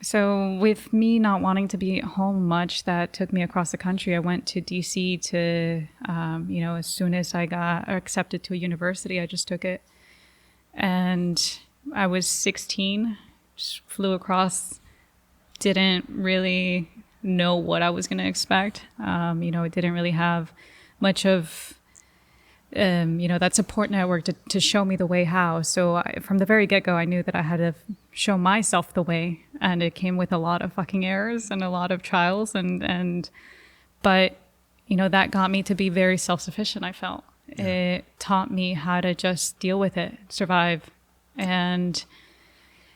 So with me not wanting to be at home much, that took me across the country. I went to DC to, as soon as I got accepted to a university, I just took it. And I was 16, just flew across, didn't really know what I was going to expect. It didn't really have much of, that support network to show me the way how. So from the very get-go, I knew that I had to show myself the way. And it came with a lot of fucking errors and a lot of trials. But that got me to be very self-sufficient, I felt. Yeah. It taught me how to just deal with it, survive. And,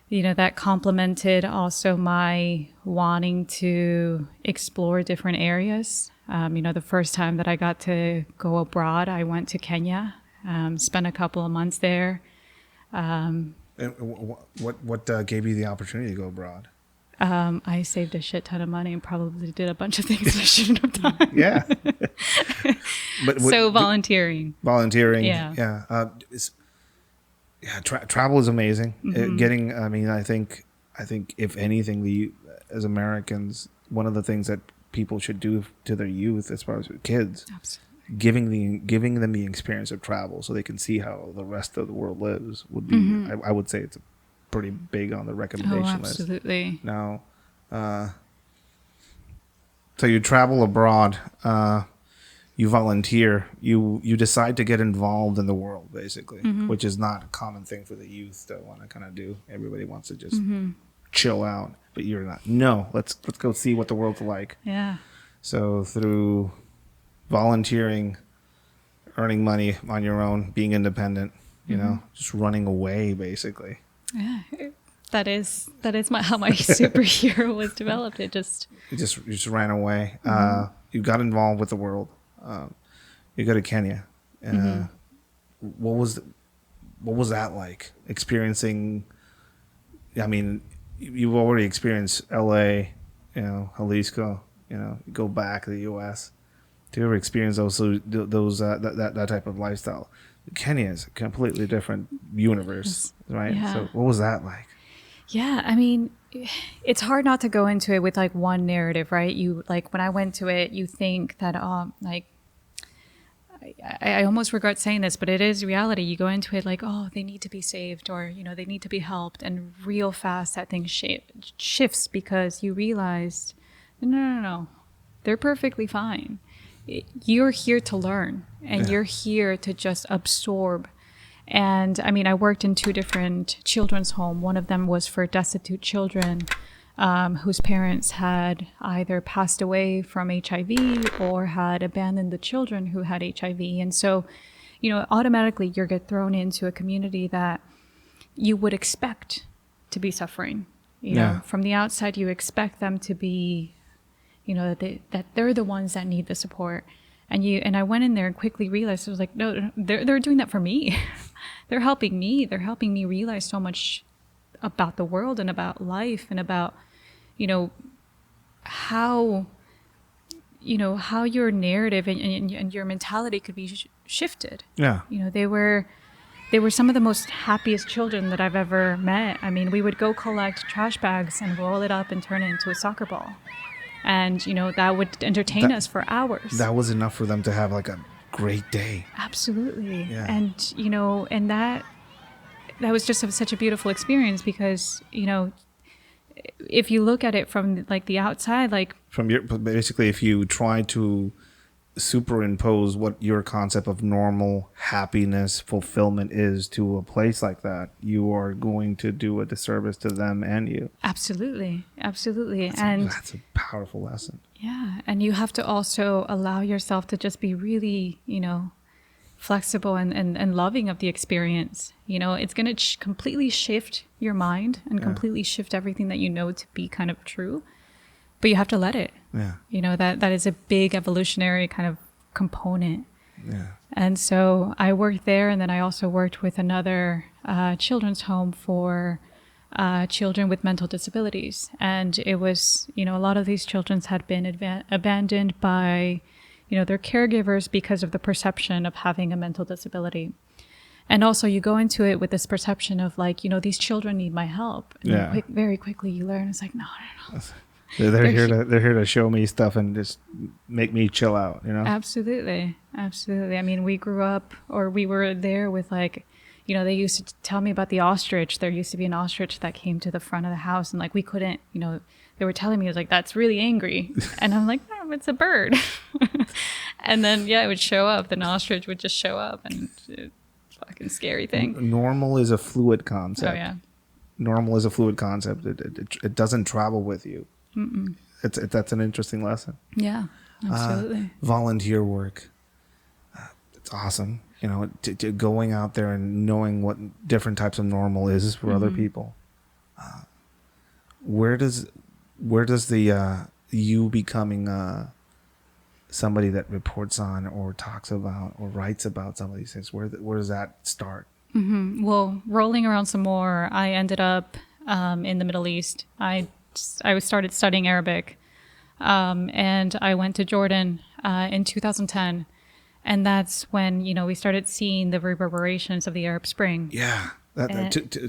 that complemented also my wanting to explore different areas. The first time that I got to go abroad, I went to Kenya, spent a couple of months there. And what gave you the opportunity to go abroad? I saved a shit ton of money and probably did a bunch of things I shouldn't have done. Yeah. So volunteering. Yeah. Travel is amazing. Mm-hmm. I think if anything, as Americans, one of the things that people should do to their youth, as far as kids, absolutely, giving them the experience of travel so they can see how the rest of the world lives would be. Mm-hmm. I would say it's pretty big on the recommendation list. Absolutely. Now, so you travel abroad, you volunteer, you decide to get involved in the world, basically, mm-hmm. which is not a common thing for the youth to want to kind of do. Everybody wants to just mm-hmm. chill out, but you're not. No, let's go see what the world's like. Yeah. So through volunteering, earning money on your own, being independent, mm-hmm. just running away, basically. Yeah, that is how my superhero was developed. You just ran away. Mm-hmm. You got involved with the world. You go to Kenya. Mm-hmm. What was that like? Experiencing? I mean, you've already experienced L.A., Jalisco. You go back to the U.S. Do you ever experience those that type of lifestyle? Kenya is a completely different universe, right? Yeah. So what was that like? Yeah, I mean, it's hard not to go into it with like one narrative, right? You like when I went to it, you think that I almost regret saying this, but it is reality. You go into it like, oh, they need to be saved, or they need to be helped, and real fast that thing shifts because you realized, no, they're perfectly fine. You're here to learn, and you're here to just absorb. And I mean, I worked in 2 different children's homes. One of them was for destitute children whose parents had either passed away from HIV or had abandoned the children who had HIV. And so, automatically you get thrown into a community that you would expect to be suffering. From the outside, you expect them to be, that they're the ones that need the support. And I went in there and quickly realized, I was like, no, they're doing that for me. They're helping me. They're helping me realize so much about the world and about life and about, how your narrative and your mentality could be shifted. Yeah. They were some of the most happiest children that I've ever met. I mean, we would go collect trash bags and roll it up and turn it into a soccer ball. And, that would entertain us for hours. That was enough for them to have like a great day. Absolutely. Yeah. And, and that was just such a beautiful experience because, if you look at it from like the outside, like basically, if you try to superimpose what your concept of normal happiness, fulfillment is to a place like that, you are going to do a disservice to them and you. Absolutely. That's a powerful lesson. Yeah. And you have to also allow yourself to just be really, flexible and loving of the experience. It's going to completely shift your mind and completely shift everything that you know to be kind of true. But you have to let it. Yeah. That is a big evolutionary kind of component. Yeah. And so I worked there, and then I also worked with another children's home for children with mental disabilities. And it was, a lot of these children had been abandoned by, they're caregivers because of the perception of having a mental disability. And also you go into it with this perception of like, these children need my help. And then very quickly you learn it's like, no. They're here to show me stuff and just make me chill out, Absolutely. I mean, we grew up, or we were there with like, they used to tell me about the ostrich. There used to be an ostrich that came to the front of the house, and like we couldn't, they were telling me, it was like, that's really angry. And I'm like, no, it's a bird. And then, it would show up. The ostrich would just show up, and it's a fucking scary thing. Normal is a fluid concept. Oh, yeah. Normal is a fluid concept. It doesn't travel with you. Mm-mm. That's an interesting lesson. Yeah, absolutely. Volunteer work. It's awesome. To going out there and knowing what different types of normal is for other people. Where does the you becoming somebody that reports on or talks about or writes about some of these things, where does that start? Mm-hmm. Well, rolling around some more, I ended up in the Middle East. I started studying Arabic, and I went to Jordan in 2010. And that's when, we started seeing the reverberations of the Arab Spring. Yeah.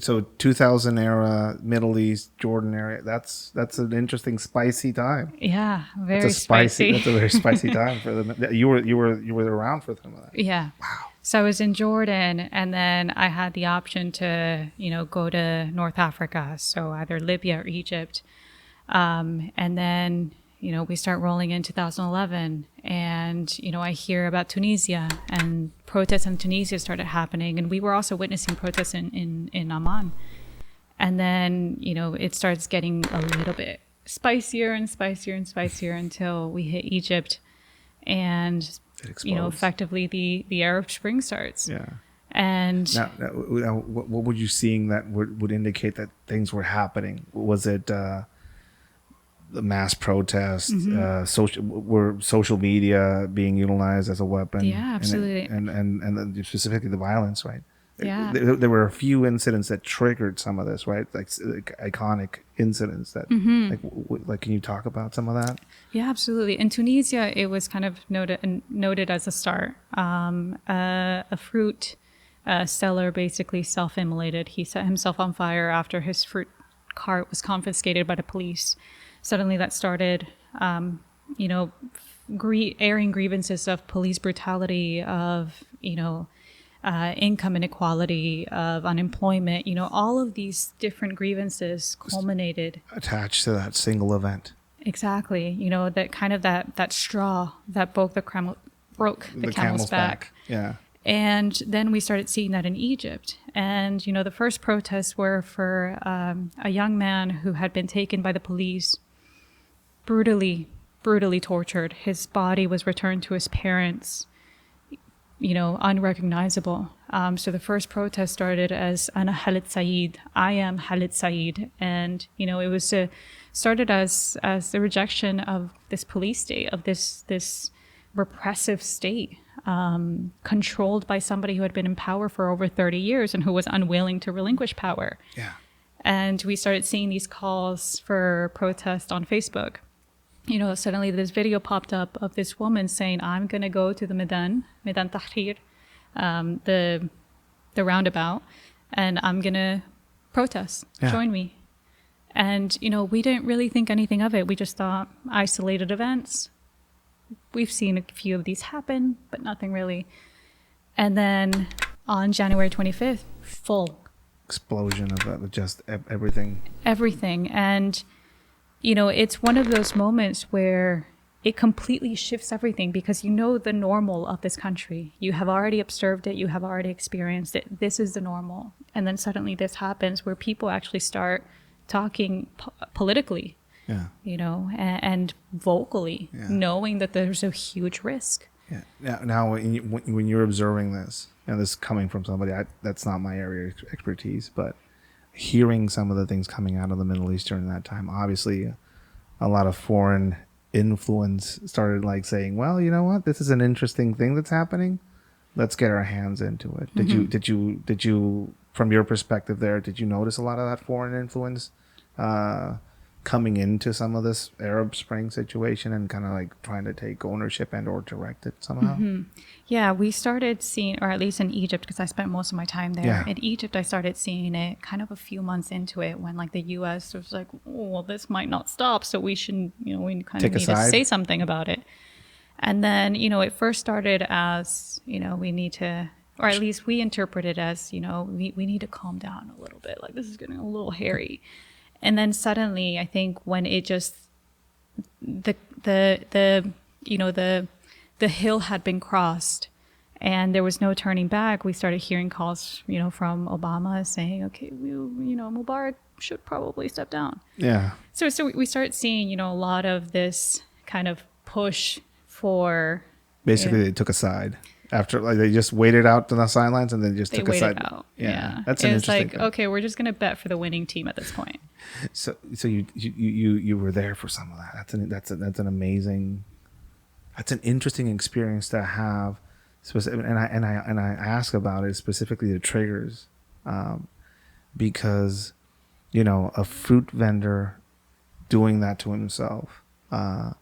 So 2000 era, Middle East, Jordan area, that's an interesting, spicy time. Yeah, very spicy. That's a very spicy time for them. You were around for some of that. Yeah. Wow. So I was in Jordan, and then I had the option to, go to North Africa, so either Libya or Egypt. And then, we start rolling in 2011, and, I hear about Tunisia, and protests in Tunisia started happening. And we were also witnessing protests in Amman. And then, it starts getting a little bit spicier and spicier and spicier until we hit Egypt. And, effectively the Arab Spring starts. Yeah. And now, what were you seeing that would indicate that things were happening? Was it the mass protests, social media being utilized as a weapon? Yeah, absolutely. And then specifically the violence, right? Yeah. There were a few incidents that triggered some of this, right? Like iconic incidents that, like, can you talk about some of that? Yeah, absolutely. In Tunisia, it was kind of noted as a start. A fruit seller basically self-immolated. He set himself on fire after his fruit cart was confiscated by the police. Suddenly that started, airing grievances of police brutality, of, income inequality, of unemployment, all of these different grievances culminated. Attached to that single event. Exactly. That kind of that straw that broke the camel's back. Yeah. And then we started seeing that in Egypt. And, the first protests were for a young man who had been taken by the police, brutally tortured. His body was returned to his parents, unrecognizable. So the first protest started as Ana Khalid Saeed, I am Khalid Saeed. And, it was started as the rejection of this police state, of this repressive state, controlled by somebody who had been in power for over 30 years and who was unwilling to relinquish power. Yeah. And we started seeing these calls for protest on Facebook. Suddenly this video popped up of this woman saying, I'm going to go to the Maidan Tahrir, the roundabout, and I'm going to protest. Yeah. Join me. And, we didn't really think anything of it. We just thought isolated events. We've seen a few of these happen, but nothing really. And then on January 25th, full explosion of just everything. Everything. And, it's one of those moments where it completely shifts everything, because the normal of this country. You have already observed it. You have already experienced it. This is the normal. And then suddenly this happens where people actually start talking politically. Yeah. And vocally, knowing that there's a huge risk. Yeah. Now, when you're observing this, this is coming from somebody, that's not my area of expertise, but hearing some of the things coming out of the Middle East during that time, obviously a lot of foreign influence started saying, well, you know what, this is an interesting thing that's happening. Let's get our hands into it. Did you, from your perspective there, did you notice a lot of that foreign influence coming into some of this Arab Spring situation and kind of like trying to take ownership and or direct it somehow? Yeah, we started seeing, or at least in Egypt, because I spent most of my time there. Yeah. In Egypt, I started seeing it kind of a few months into it when like the U.S. was like, oh, well, this might not stop, so we should, we kind Take of a need to side. say something about it. And then, it first started as, we need to, or at least we interpret it as, we need to calm down a little bit. Like this is getting a little hairy. And then suddenly, I think when it just, the hill had been crossed and there was no turning back, we started hearing calls, from Obama saying, okay, Mubarak should probably step down. Yeah. So we start seeing, a lot of this kind of push for... Basically, they took a side. After, like, they just waited out to the sidelines and then just They took a waited side. out. Yeah. That's an It's interesting like, thing. okay, we're just going to bet for the winning team at this point. So you were there for some of that. That's an amazing, that's an interesting experience to have. And I ask about it specifically the triggers, because a fruit vendor doing that to himself, a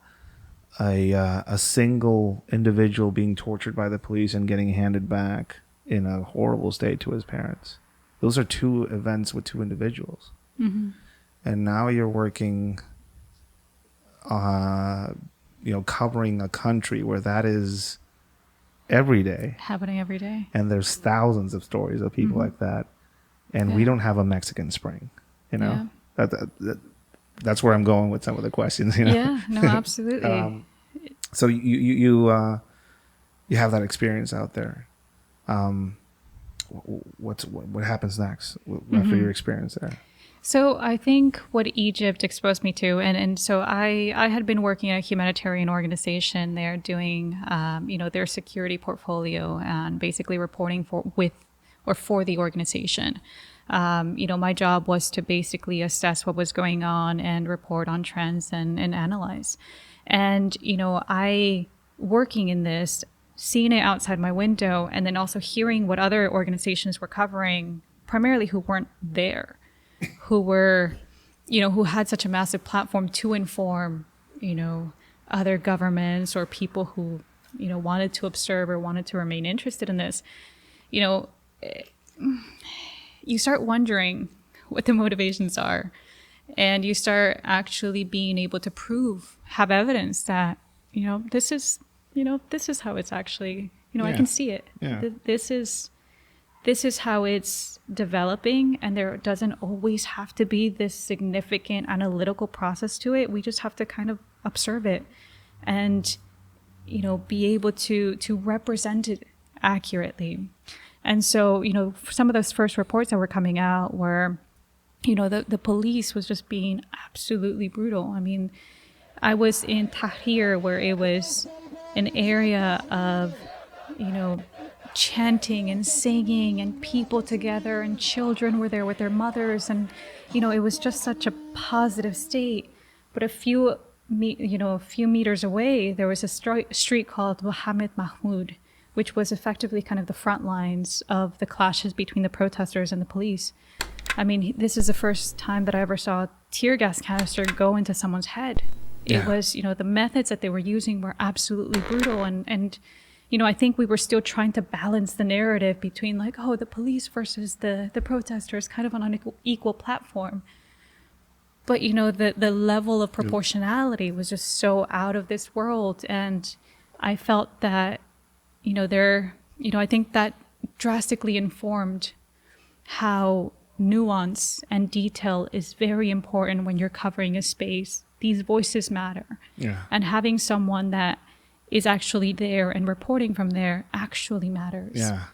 single individual being tortured by the police and getting handed back in a horrible state to his parents. Those are two events with two individuals. Mm-hmm. And now you're working, covering a country where that is every day. Happening every day. And there's thousands of stories of people like that. And we don't have a Mexican Spring, Yeah. That's where I'm going with some of the questions, Yeah, no, absolutely. So you have that experience out there. What happens next after your experience there? So I think what Egypt exposed me to, and so I had been working at a humanitarian organization there doing, their security portfolio and basically reporting for the organization. My job was to basically assess what was going on and report on trends and analyze. And, I working in this, seeing it outside my window, and then also hearing what other organizations were covering, primarily who weren't there, who were, who had such a massive platform to inform, other governments or people who, wanted to observe or wanted to remain interested in this, you start wondering what the motivations are, and you start actually being able to have evidence that, this is how it's actually, I can see it. Yeah. This is how it's developing, and there doesn't always have to be this significant analytical process to it. We just have to kind of observe it and, be able to represent it accurately. And so, some of those first reports that were coming out were, the police was just being absolutely brutal. I mean, I was in Tahrir, where it was an area of, chanting and singing and people together, and children were there with their mothers, and it was just such a positive state. But a few meters away, there was a street called Mohammed Mahmoud, which was effectively kind of the front lines of the clashes between the protesters and the police. I mean, this is the first time that I ever saw a tear gas canister go into someone's head. Yeah. It was, the methods that they were using were absolutely brutal. And I think we were still trying to balance the narrative between like, oh, the police versus the protesters, kind of on an equal platform. But, the level of proportionality was just so out of this world. And I felt that, I think that drastically informed how nuance and detail is very important when you're covering a space. These voices matter. Yeah. And having someone that is actually there and reporting from there actually matters. Yeah.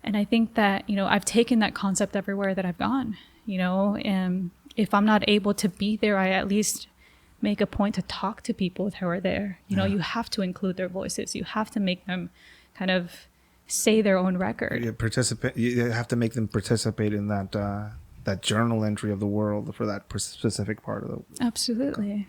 And I think that, I've taken that concept everywhere that I've gone, and if I'm not able to be there, I at least make a point to talk to people who are there. You have to include their voices. You have to make them kind of say their own record. You have to make them participate in that journal entry of the world for that specific part of the. Absolutely.